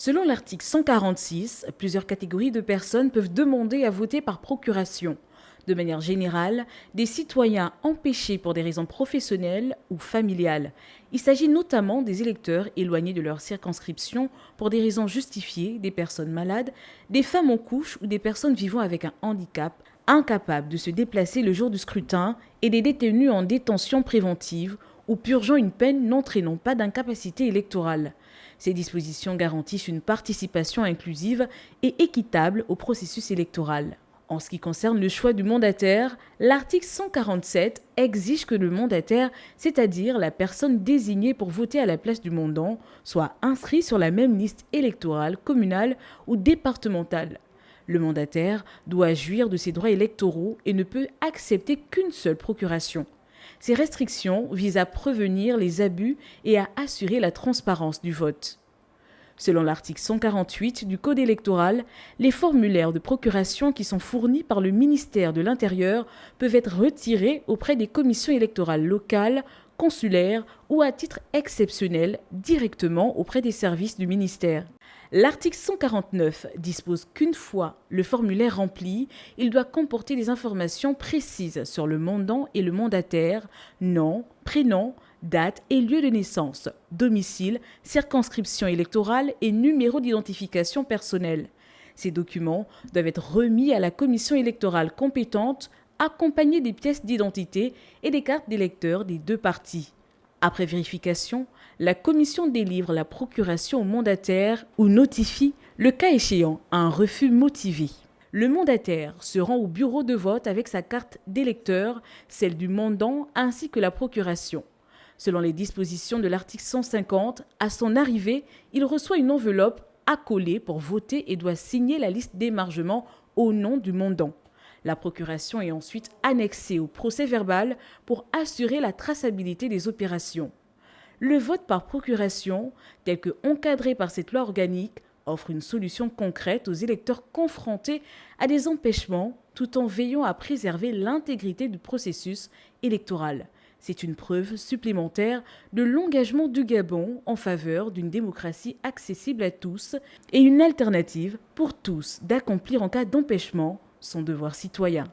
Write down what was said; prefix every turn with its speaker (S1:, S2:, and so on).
S1: Selon l'article 146, plusieurs catégories de personnes peuvent demander à voter par procuration. De manière générale, des citoyens empêchés pour des raisons professionnelles ou familiales. Il s'agit notamment des électeurs éloignés de leur circonscription pour des raisons justifiées, des personnes malades, des femmes en couche ou des personnes vivant avec un handicap, incapables de se déplacer le jour du scrutin et des détenus en détention préventive ou purgeant une peine n'entraînant pas d'incapacité électorale. Ces dispositions garantissent une participation inclusive et équitable au processus électoral. En ce qui concerne le choix du mandataire, l'article 147 exige que le mandataire, c'est-à-dire la personne désignée pour voter à la place du mandant, soit inscrit sur la même liste électorale, communale ou départementale. Le mandataire doit jouir de ses droits électoraux et ne peut accepter qu'une seule procuration. Ces restrictions visent à prévenir les abus et à assurer la transparence du vote. Selon l'article 148 du Code électoral, les formulaires de procuration qui sont fournis par le ministère de l'Intérieur peuvent être retirés auprès des commissions électorales locales, consulaires ou à titre exceptionnel directement auprès des services du ministère. L'article 149 dispose qu'une fois le formulaire rempli, il doit comporter des informations précises sur le mandant et le mandataire, nom, prénom, date et lieu de naissance, domicile, circonscription électorale et numéro d'identification personnelle. Ces documents doivent être remis à la commission électorale compétente, accompagnés des pièces d'identité et des cartes d'électeurs des deux parties. Après vérification, la commission délivre la procuration au mandataire ou notifie, le cas échéant, un refus motivé. Le mandataire se rend au bureau de vote avec sa carte d'électeur, celle du mandant ainsi que la procuration. Selon les dispositions de l'article 150, à son arrivée, il reçoit une enveloppe accolée pour voter et doit signer la liste d'émargement au nom du mandant. La procuration est ensuite annexée au procès-verbal pour assurer la traçabilité des opérations. Le vote par procuration, tel que encadré par cette loi organique, offre une solution concrète aux électeurs confrontés à des empêchements tout en veillant à préserver l'intégrité du processus électoral. C'est une preuve supplémentaire de l'engagement du Gabon en faveur d'une démocratie accessible à tous et une alternative pour tous d'accomplir en cas d'empêchement son devoir citoyen.